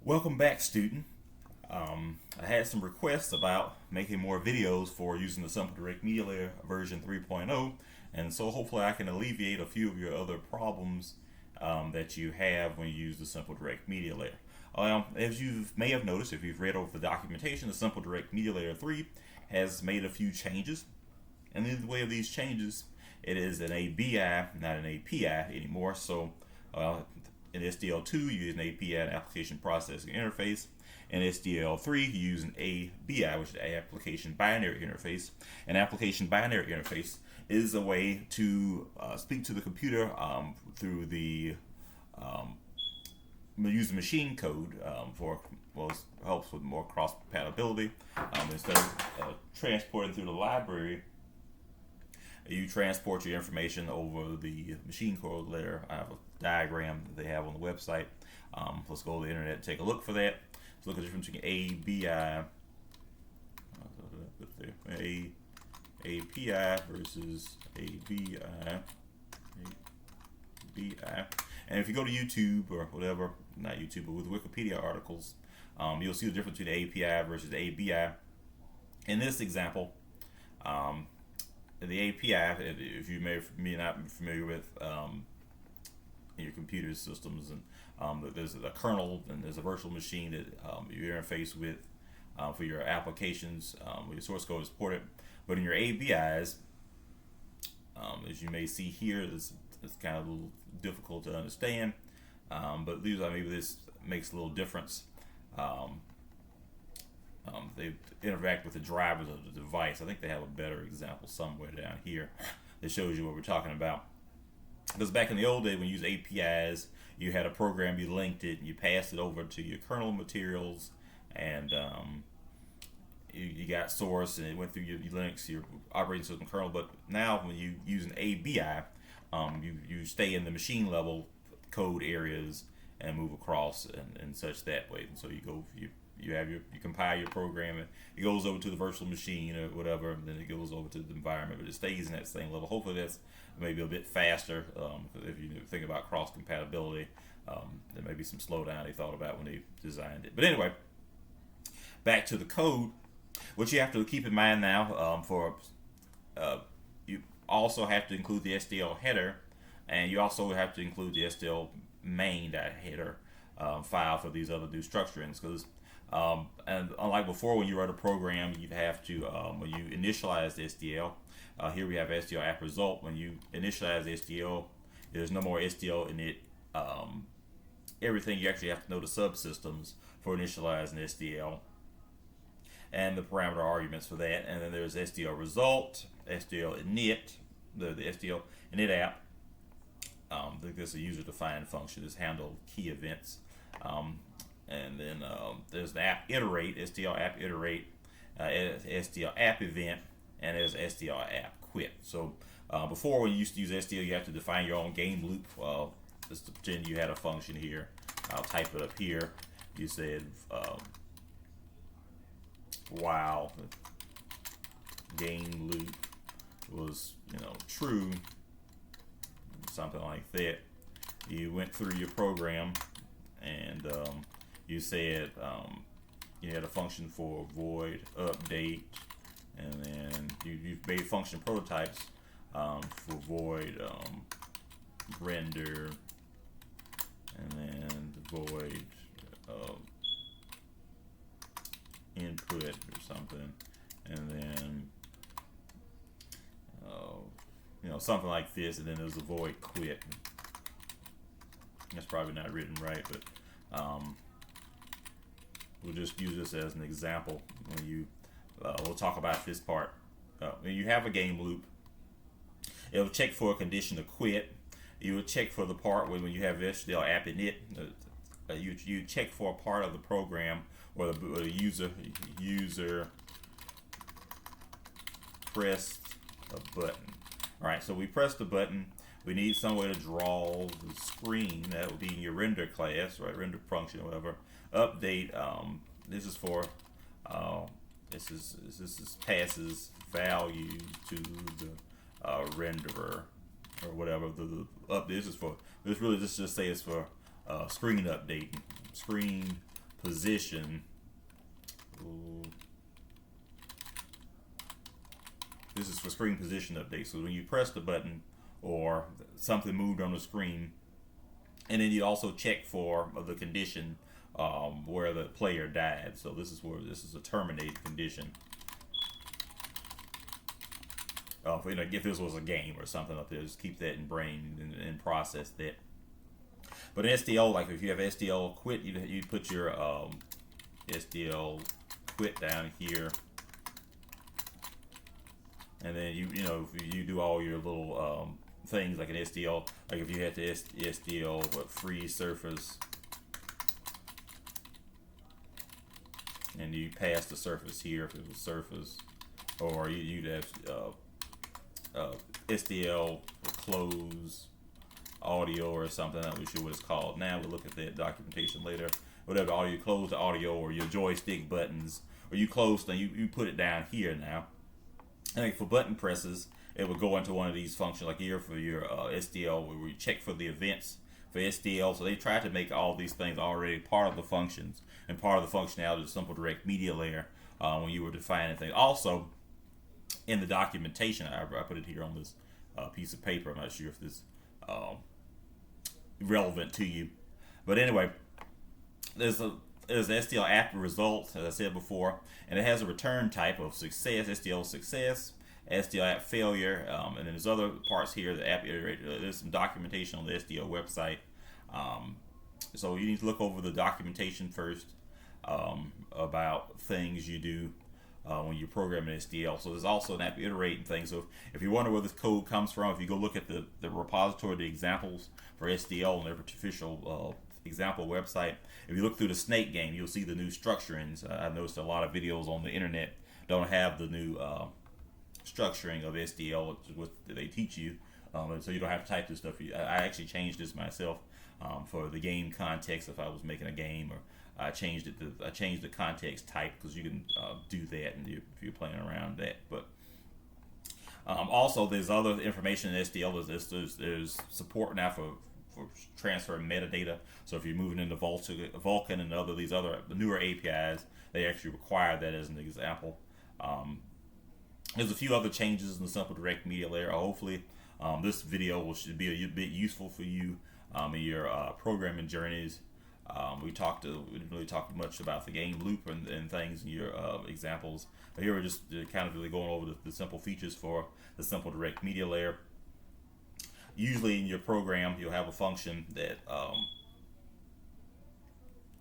Welcome back, student. I had some requests about making more videos for using the Simple Direct Media Layer version 3.0, and so hopefully I can alleviate a few of your other problems that you have when you use the Simple Direct Media Layer. As you may have noticed, if you've read over the documentation, the Simple Direct Media Layer 3 has made a few changes, and in the way of these changes, it is an ABI, not an API anymore. So in SDL2, you use an API, an application processing interface. In SDL3, you use an ABI, which is an application binary interface. An application binary interface is a way to speak to the computer through the use the machine code helps with more cross compatibility. Instead of transporting through the library, you transport your information over the machine code layer. I have a diagram that they have on the website. Let's go to the internet and take a look for that. Let's look at the difference between API versus ABI. And if you go to YouTube or whatever, not YouTube, but with Wikipedia articles, you'll see the difference between API versus ABI. In this example, the API, if you may not be familiar with your computer systems, and there's a kernel and there's a virtual machine that you interface with for your applications where your source code is ported. But in your ABIs, as you may see here, it's kind of a little difficult to understand, but maybe this makes a little difference. They interact with the drivers of the device. I think they have a better example somewhere down here that shows you what we're talking about. Because back in the old day, when you used APIs, you had a program, you linked it, and you passed it over to your kernel materials, and you got source, and it went through your Linux, your operating system kernel. But now, when you use an ABI, you stay in the machine level code areas and move across and such that way. And so you compile your program, and it goes over to the virtual machine or whatever, and then it goes over to the environment, but it stays in that same level. Hopefully that's maybe a bit faster, because if you think about cross compatibility, there may be some slowdown they thought about when they designed it. But anyway, back to the code. What you have to keep in mind now, you also have to include the SDL header, and you also have to include the SDL main.header file for these other new structurings, because and unlike before, when you write a program, you have to when you initialize the SDL, here we have SDL app result. When you initialize the SDL, there's no more SDL in it. Everything, you actually have to know the subsystems for initializing SDL and the parameter arguments for that. And then there's SDL result, SDL init, the SDL init app. I think this is a user-defined function that's handled key events. And then there's the app iterate, SDL app iterate, SDL app event, and there's SDL app quit. So before, when you used to use SDL, you have to define your own game loop. Just to pretend you had a function here. I'll type it up here. You said while game loop was true, something like that. You went through your program and you said you had a function for void update, and then you made function prototypes for void render, and then void input or something, and then something like this, and then there's a void quit. That's probably not written right, but we'll just use this as an example. When you we'll talk about this part. When you have a game loop, it'll check for a condition to quit. You will check for the part when you have SDL app init. You check for a part of the program where the user pressed a button. All right, so we press the button. We need some way to draw the screen. That would be in your render class, right? Render function or whatever. Update. This is for this is passes value to the renderer or whatever. This is for this really just say it's for screen update, screen position. Ooh. This is for screen position update. So when you press the button or something moved on the screen, and then you also check for the condition where the player died. So this is a terminate condition. If this was a game or something up there, just keep that in brain and process that. But in SDL, like if you have SDL quit, you put your SDL quit down here, and then you do all your little things like an SDL. Like if you had to SDL freeze surface, and you pass the surface here if it was surface, or you'd have SDL close audio or something. I'm not sure what it's called now. We'll look at that documentation later. Whatever, you close the audio or your joystick buttons, or you close, then you put it down here now. And for button presses, it would go into one of these functions, like here for your SDL, where we check for the events for SDL. So they tried to make all these things already part of the functions and part of the functionality of the simple direct media layer when you were defining things. Also, in the documentation, I put it here on this piece of paper. I'm not sure if this relevant to you, but anyway, there's SDL app result, as I said before, and it has a return type of success, SDL success, SDL app failure, and then there's other parts here, the app iterator. There's some documentation on the SDL website, so you need to look over the documentation first about things you do when you're programming SDL. So there's also an app iterating thing. So if you wonder where this code comes from, if you go look at the repository, the examples for SDL on their official example website, if you look through the snake game, you'll see the new structurings. I've noticed a lot of videos on the internet don't have the new structuring of SDL, what they teach you, so you don't have to type this stuff. I actually changed this myself for the game context. If I was making a game, or I changed the context type, because you can do that and if you're playing around that. But also there's other information in SDL. There's support now for transferring metadata. So if you're moving into Vulkan and these other newer APIs, they actually require that as an example. There's a few other changes in the simple direct media layer. Hopefully this video should be a bit useful for you in your programming journeys. We didn't really talk much about the game loop and things in your examples, but here we're just kind of really going over the simple features for the simple direct media layer. Usually in your program, you'll have a function that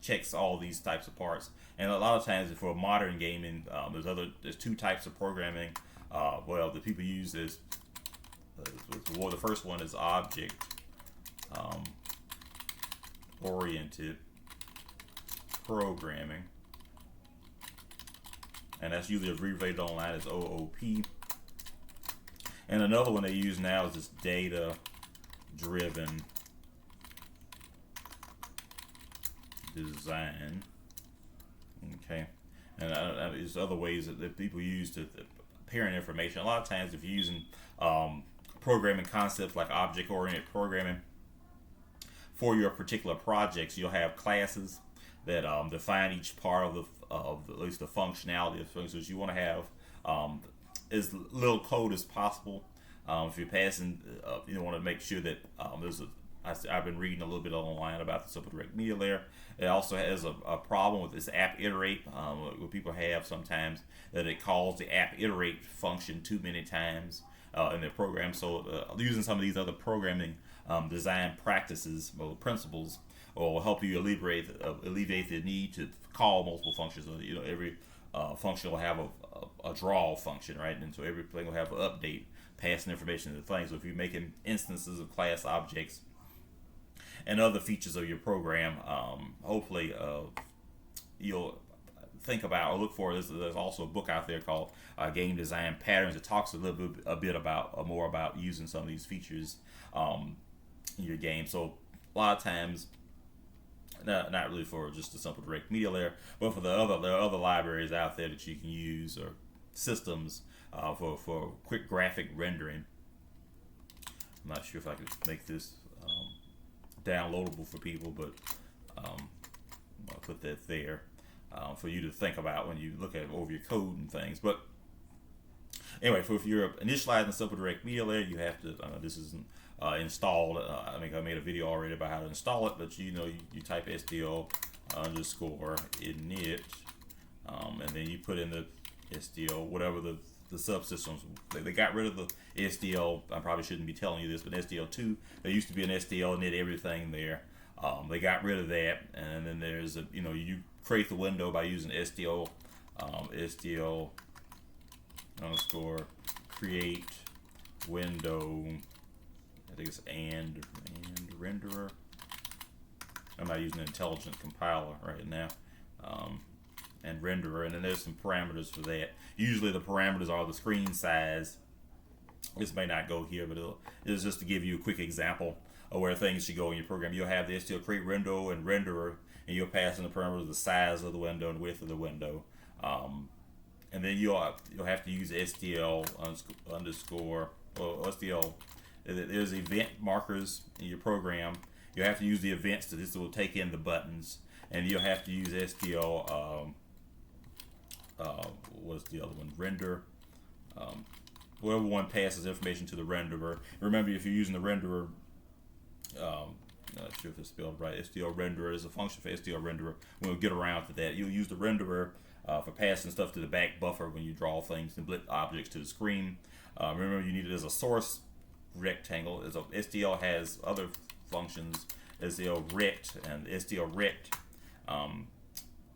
checks all these types of parts, and a lot of times for modern gaming, there's two types of programming. That people use is the first one is object oriented programming, and that's usually abbreviated online as OOP. And another one they use now is this data driven design. Okay, and there's other ways that people use to parent information. A lot of times if you're using programming concepts like object oriented programming for your particular projects, you'll have classes that define each part of at least the functionality of things. So you want to have as little code as possible. If you're passing, you want to make sure that I've been reading a little bit online about the simple direct media layer. It also has a problem with this app iterate, what people have sometimes, that it calls the app iterate function too many times in their program. So using some of these other programming design practices or principles will help you alleviate the need to call multiple functions. So, every function will have a draw function, right? And so everything will have an update, passing information to the thing. So if you're making instances of class objects and other features of your program, hopefully you'll think about or look for. There's also a book out there called Game Design Patterns. It talks a bit more about using some of these features in your game. So a lot of times, not really for just the simple direct media layer, but for there are other libraries out there that you can use, or systems for quick graphic rendering. I'm not sure if I could make this downloadable for people, but I'll put that there for you to think about when you look at over your code and things. But anyway, if you're initializing the simple direct media layer, you have to. This isn't installed. I think I made a video already about how to install it, but you type SDL underscore init, and then you put in the SDL whatever the subsystems. They got rid of the SDL. I probably shouldn't be telling you this, but SDL2. There used to be an SDL init everything there. They got rid of that, and then there's a you create the window by using SDL underscore create window. I think it's and renderer. I'm not using an intelligent compiler right now. And renderer, and then there's some parameters for that. Usually the parameters are the screen size. This may not go here, but it's just to give you a quick example of where things should go in your program. You'll have the STL create window and renderer, and you'll pass in the parameters the size of the window and width of the window. And then you'll have to use STL underscore or STL. There's event markers in your program. You'll have to use the events that this will take in the buttons, and you'll have to use STL. What's the other one? Render. Whoever one passes information to the renderer. Remember, if you're using the renderer, not sure if it's spelled right. STL renderer is a function for STL renderer. We'll get around to that. You'll use the renderer for passing stuff to the back buffer when you draw things and blip objects to the screen. Remember, you need it as a source rectangle. STL has other functions. STL rect and STL rect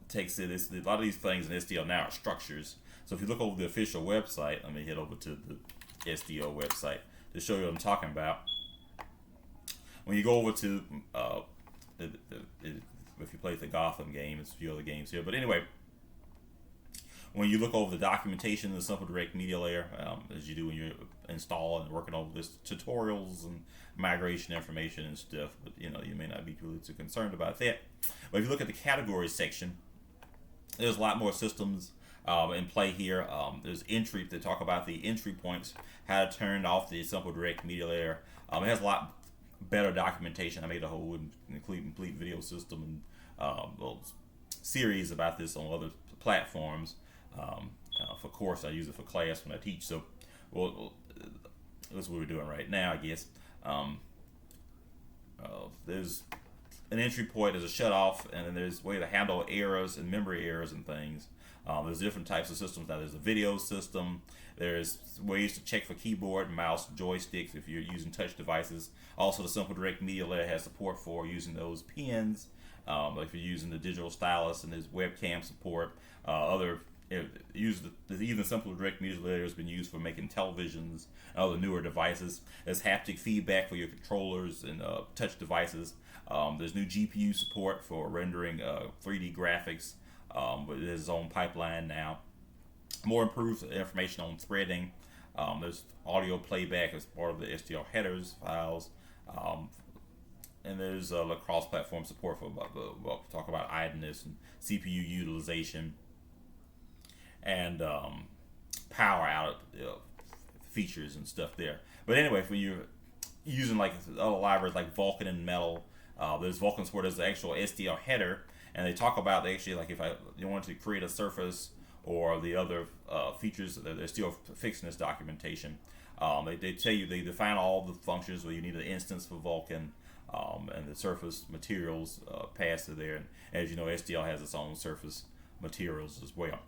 takes it. A lot of these things in STL now are structures. So if you look over the official website, let me head over to the STL website to show you what I'm talking about. When you go over to if you play the Gotham game, it's a few other games here, but anyway, when you look over the documentation of the simple direct media layer, as you do when you're installing and working over this tutorials and migration information and stuff, but you may not be really too concerned about that. But if you look at the categories section, there's a lot more systems in play here. There's entry to talk about the entry points, how to turn off the simple direct media layer. It has a lot better documentation. I made a whole complete video system and series about this on other platforms. For course, I use it for class when I teach. So, that's what we're doing right now, I guess. There's an entry point, there's a shut off, and then there's a way to handle errors and memory errors and things. There's different types of systems now. There's a video system. There's ways to check for keyboard, mouse, joysticks if you're using touch devices. Also, the simple direct media layer has support for using those pens. If you're using the digital stylus, and there's webcam support. Even simple direct media layer has been used for making televisions and other newer devices. There's haptic feedback for your controllers and touch devices. There's new GPU support for rendering 3D graphics. But there's its own pipeline now. More improved information on threading. There's audio playback as part of the STL headers files. And there's cross-platform support for we'll talk about idleness and CPU utilization and power out features and stuff there. But anyway, when you're using like other libraries like Vulkan and Metal, there's Vulkan support as the actual STL header, and they talk about actually like if you want to create a surface or the other features that they're still fixing this documentation. They tell you, they define all the functions where you need an instance for Vulkan. And the surface materials pass to there, and as you know, STL has its own surface materials as well.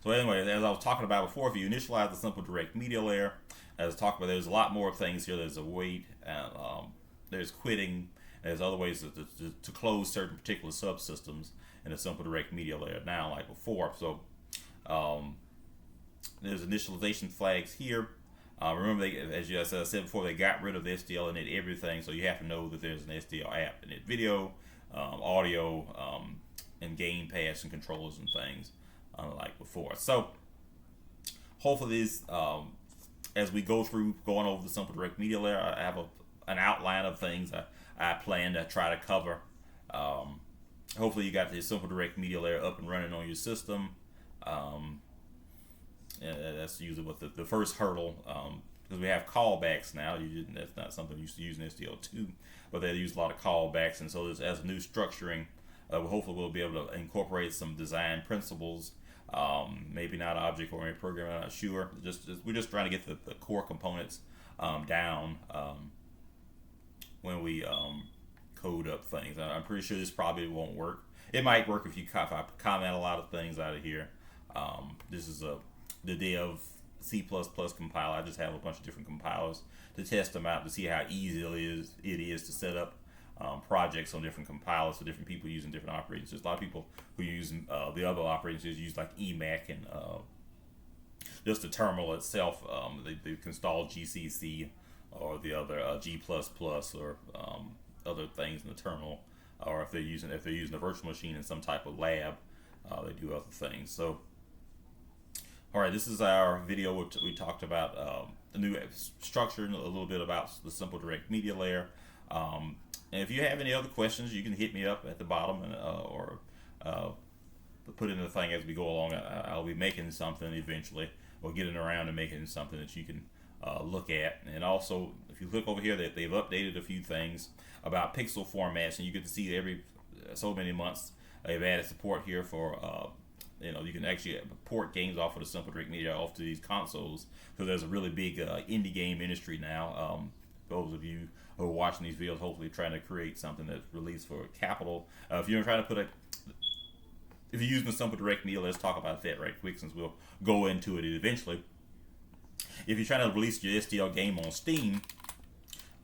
So anyway, as I was talking about before, if you initialize the simple direct media layer, as I talked about, there's a lot more things here. There's a wait, and there's quitting. There's other ways to close certain particular subsystems in a simple direct media layer now, like before. So there's initialization flags here. Remember, as I said before, they got rid of the SDL and everything, so you have to know that there's an SDL app in it, video, audio, and game paths and controllers and things, unlike before. So hopefully, as we go through going over the simple direct media layer, I have an outline of things I plan to try to cover. Hopefully, you got the simple direct media layer up and running on your system. That's usually what the first hurdle, because we have callbacks now. That's not something you used to use in SDL2, but they use a lot of callbacks, and so as a new structuring Hopefully we'll be able to incorporate some design principles. Maybe not object-oriented programming, I'm not sure. We're just trying to get the core components down when we code up things. I'm pretty sure this probably won't work. It might work if I comment a lot of things out of here. This is the dev C++ compiler. I just have a bunch of different compilers to test them out to see how easy it is to set up projects on different compilers for different people using different operating systems. A lot of people who use the other operating systems use like Emac and just the terminal itself. They can install GCC or the other G++ or other things in the terminal, or if they're using a virtual machine in some type of lab, they do other things. So, all right, this is our video. We talked about the new structure and a little bit about the simple direct media layer. And if you have any other questions, you can hit me up at the bottom and or put in the thing as we go along. I'll be making something eventually, or getting around to making something that you can look at. And also, if you look over here, that they've updated a few things about pixel formats, and you get to see every so many months they've added support here for you can actually port games off of the simple direct media off to these consoles, because there's a really big indie game industry now. Those of you who are watching these videos, hopefully trying to create something that's released for capital. If you're trying to put if you're using the simple direct media, let's talk about that right quick, since we'll go into it eventually. If you're trying to release your SDL game on Steam,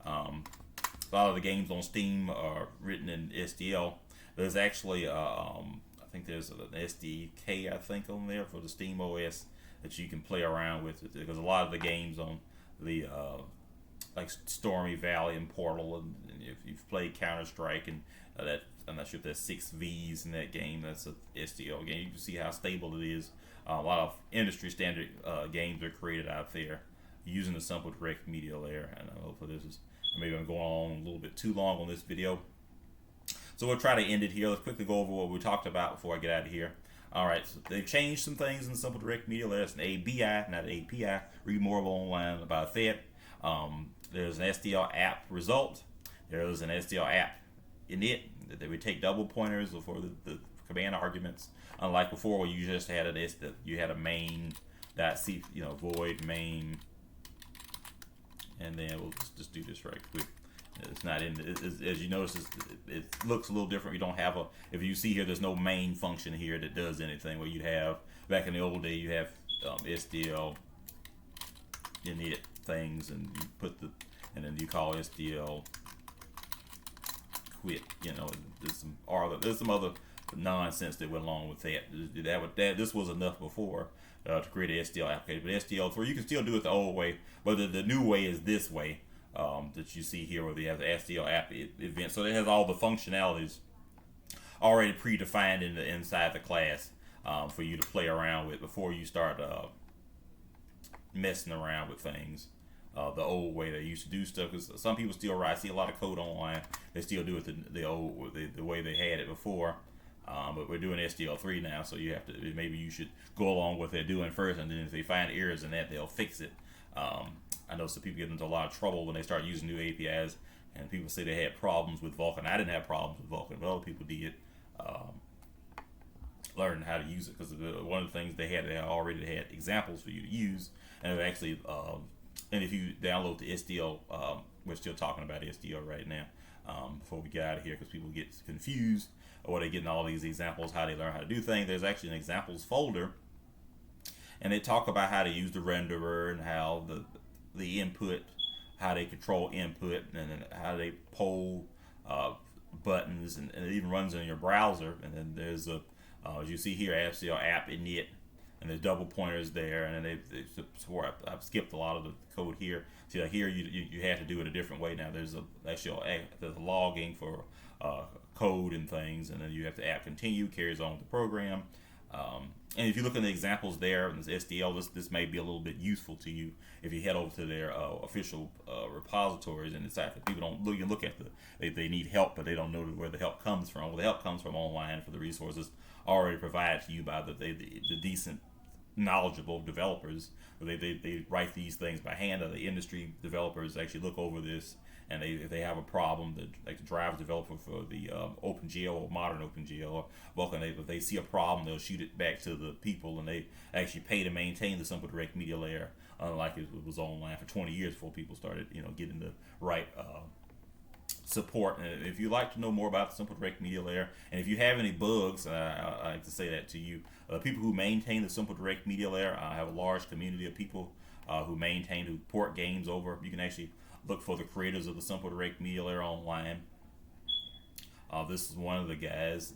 a lot of the games on Steam are written in SDL. There's actually I think there's an SDK, I think, on there for the Steam OS that you can play around with, because a lot of the games on the like Stormy Valley and Portal, and if you've played Counter-Strike, and that, I'm not sure if there's 6 Vs in that game, that's a SDL game. You can see how stable it is. A lot of industry standard games are created out there using the simple direct media layer. And hopefully maybe I'm going on a little bit too long on this video. So we'll try to end it here. Let's quickly go over what we talked about before I get out of here. All right, so they've changed some things in the simple direct media layer. It's an ABI, not an API. Read more online about that. There's an SDL app result. There's an SDL app init that we take double pointers for the command arguments. Unlike before, where you just had you had a main.c, void main, and then we'll just do this right quick. It's not in, as you notice, it looks a little different. We don't have if you see here, there's no main function here that does anything. Where you'd have, back in the old day, you have SDL init things, and you put and then you call SDL quit. There's some other nonsense that went along with that. This was enough before to create an SDL application. But SDL3, you can still do it the old way, but the new way is this way. That you see here, where they have the SDL app event. So it has all the functionalities already predefined inside the class for you to play around with before you start messing around with things the old way they used to do stuff. Because some people still write. I see a lot of code online. They still do it the way they had it before. But we're doing SDL3 now, so you have to, maybe you should go along with what they're doing first, and then if they find errors in that, they'll fix it. I know some people get into a lot of trouble when they start using new APIs, and people say they had problems with Vulkan. I didn't have problems with Vulkan, but other people did. Learn how to use it, because one of the things they already had examples for you to use, and actually, and if you download the SDL, we're still talking about SDL right now. Before we get out of here, because people get confused, or they're getting all these examples how they learn how to do things. There's actually an examples folder, and they talk about how to use the renderer and how the input, how they control input, and then how they poll buttons, and it even runs in your browser. And then there's as you see here, SDL app init, and there's double pointers there, and then they support. I've skipped a lot of the code here. See, like here you have to do it a different way now. There's there's a logging for code and things, and then you have to app continue, carries on with the program. And if you look at the examples there in this SDL, this may be a little bit useful to you if you head over to their official repositories and decide that people don't look. You look at they need help, but they don't know where the help comes from. Well, the help comes from online for the resources already provided to you by the decent, knowledgeable developers. They write these things by hand. The industry developers actually look over this and if they have a problem, like the driver developer for the OpenGL or modern OpenGL or Vulkan, if they see a problem, they'll shoot it back to the people, and they actually pay to maintain the simple direct media layer. Unlike it was online for 20 years before people started, getting the right support. And if you'd like to know more about the simple direct media layer, and if you have any bugs, I like to say that to you. People who maintain the simple direct media layer have a large community of people who port games over. You can actually look for the creators of the simple direct media layer online. This is one of the guys.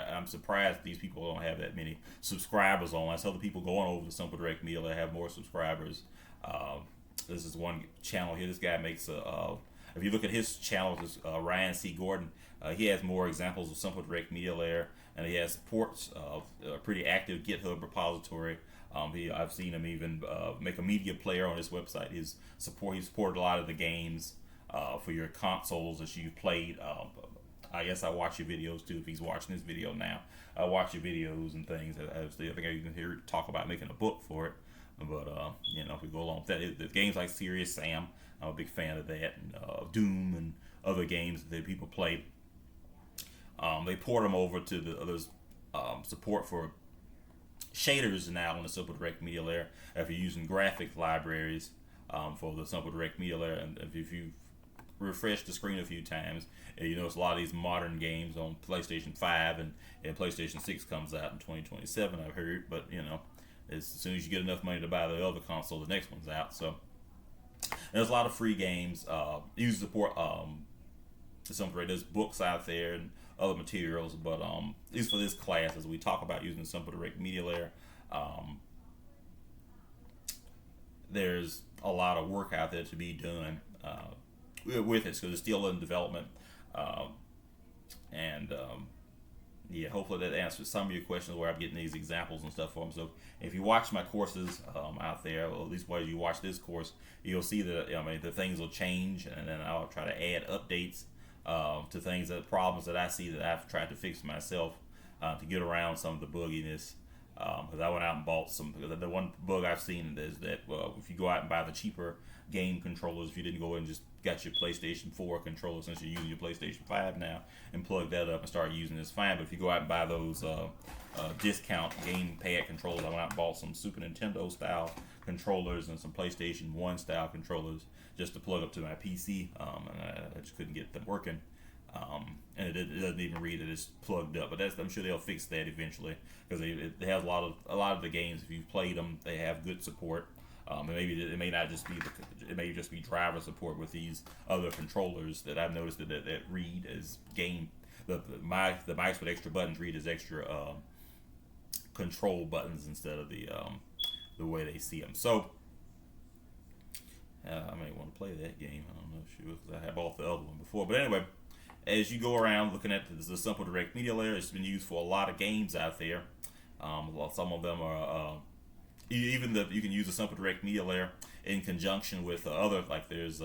I'm surprised these people don't have that many subscribers online. Some other people going over the simple direct media layer have more subscribers. This is one channel here. This guy makes if you look at his channel, this Ryan C. Gordon, he has more examples of simple direct media layer, and he has supports a pretty active GitHub repository. I've seen him even make a media player on his website. He supported a lot of the games for your consoles that you've played. I guess I watch your videos too. If he's watching this video now, I watch your videos and things. I think I can hear talk about making a book for it. But if we go along with that, the games like Serious Sam, I'm a big fan of that, and Doom and other games that people play. They port them over to the others. Support for shaders now in the simple direct media layer. If you're using graphic libraries for the simple direct media layer, and if you refresh the screen a few times, and you notice a lot of these modern games on PlayStation 5 and PlayStation 6 comes out in 2027, I've heard. But as soon as you get enough money to buy the other console, the next one's out. So there's a lot of free games. You support there's books out there and other materials, but at least for this class, as we talk about using the simple direct media layer, there's a lot of work out there to be done with it, because it's still in development. Hopefully that answers some of your questions where I'm getting these examples and stuff from. So if you watch my courses out there, or at least while you watch this course, you'll see that the things will change, and then I'll try to add updates to things, problems that I see that I've tried to fix myself to get around some of the bugginess. Because I went out and bought some. The one bug I've seen is that if you go out and buy the cheaper game controllers, if you didn't go and just got your PlayStation 4 controller, since you're using your PlayStation 5 now, and plug that up and start using this, fine. But if you go out and buy those discount game pad controllers, I went out and bought some Super Nintendo style controllers and some PlayStation 1 style controllers just to plug up to my PC, and I just couldn't get them working. And it doesn't even read that it's plugged up, but I'm sure they'll fix that eventually, because it has a lot of the games. If you've played them, they have good support. And maybe it may not just be it may just be driver support with these other controllers that I've noticed that read as game. The mice with extra buttons read as extra control buttons instead of the way they see them. So I may want to play that game. I don't know, because I have bought the other one before. But anyway, as you go around looking at the simple direct media layer, it's been used for a lot of games out there. Some of them are you can use the simple direct media layer in conjunction with other, like there's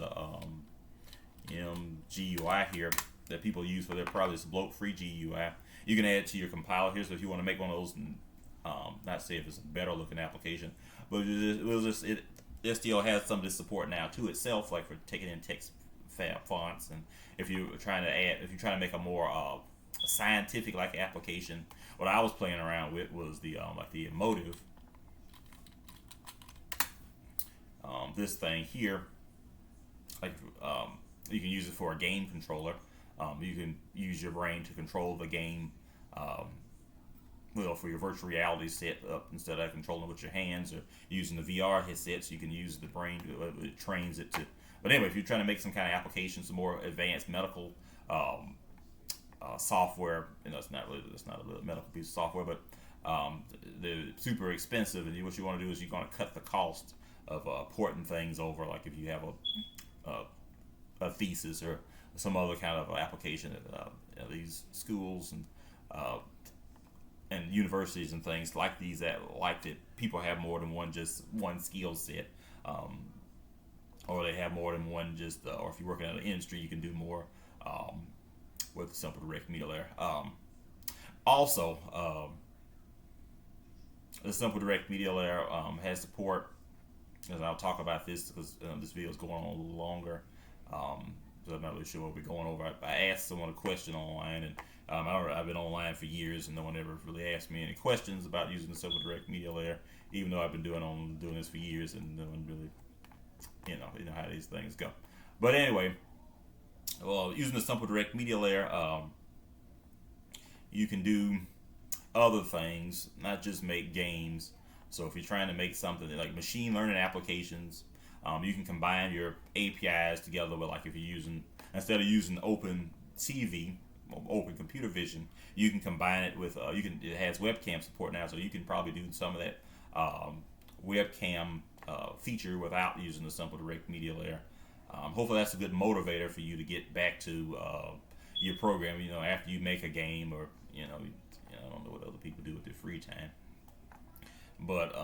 GUI here that people use for their products, bloat-free GUI. You can add it to your compiler here. So if you want to make one of those, not say if it's a better looking application, but SDL has some of this support now to itself, like for taking in text fonts, and if you're trying to make a more scientific like application, what I was playing around with was the like the emotive. This thing here, like you can use it for a game controller. You can use your brain to control the game. For your virtual reality set up, instead of controlling with your hands or using the VR headsets, you can use the brain to it trains it to. But anyway, if you're trying to make some kind of application, some more advanced medical software, it's not a medical piece of software, but they're super expensive, and what you want to do is you're going to cut the cost of porting things over. Like if you have a thesis or some other kind of application at these schools and universities and things like these that people have more than one skill set, or they have more than one or if you're working in an industry, you can do more with the simple direct media layer. Also, the simple direct media layer has support, and I'll talk about this because this video is going on a little longer. So I'm not really sure what we're going over. I asked someone a question online, and I've been online for years, and no one ever really asked me any questions about using the Simple Direct Media Layer, even though I've been doing this for years, and no one really, you know how these things go. But anyway, well, using the Simple Direct Media Layer, you can do other things, not just make games. So if you're trying to make something like machine learning applications, you can combine your APIs together with, like, if you're using, instead of using Open TV, Open Computer Vision, you can combine it with, it has webcam support now, so you can probably do some of that webcam feature without using the Simple Direct Media Layer. Hopefully that's a good motivator for you to get back to your program, after you make a game, or, I don't know what other people do with their free time. But,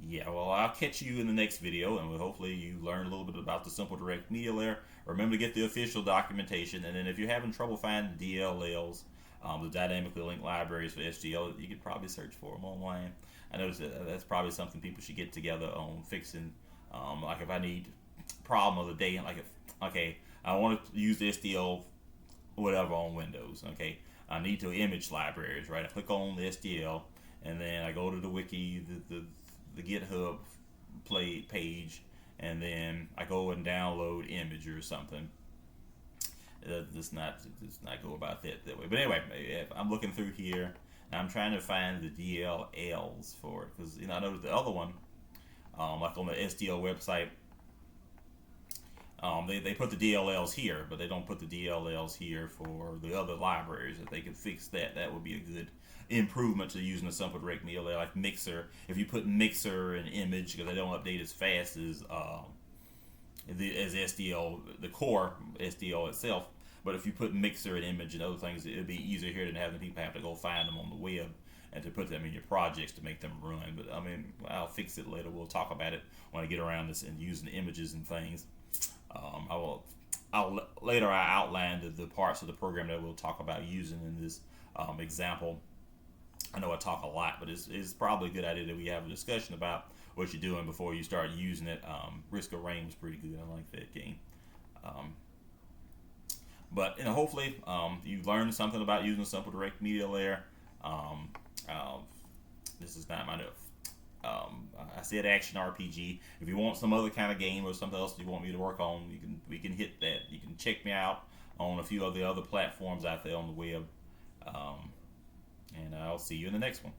yeah, well, I'll catch you in the next video, and hopefully you learn a little bit about the Simple Direct Media Layer. Remember to get the official documentation, and then if you're having trouble finding DLLs, the dynamically linked libraries for SDL, you could probably search for them online. I noticed that's probably something people should get together on fixing. Like if I need problem of the day, like okay, I want to use the SDL whatever on Windows, okay, I need to image libraries, right? I click on the SDL, and then I go to the wiki, the GitHub page, and then I go and download image or something. Let's not go about that way. But anyway, if I'm looking through here, and I'm trying to find the DLLs for it, because I know the other one, like on the SDL website, they put the DLLs here, but they don't put the DLLs here for the other libraries. If they could fix that, that would be a good improvement to using a Simple Direct Media Layer, like Mixer. If you put Mixer and image, because they don't update as fast as SDL, the core SDL itself. But if you put Mixer and image and other things, it would be easier here than having people have to go find them on the web and to put them in your projects to make them run. But I mean, I'll fix it later. We'll talk about it when I get around this and using images and things. I'll later outline the parts of the program that we'll talk about using in this example. I know I talk a lot, but it's probably a good idea that we have a discussion about what you're doing before you start using it. Risk of Rain was pretty good. I like that game. But hopefully you learned something about using a Simple Direct Media Layer. This is not my I said action RPG. If you want some other kind of game or something else you want me to work on, we can hit that. You can check me out on a few of the other platforms out there on the web. And I'll see you in the next one.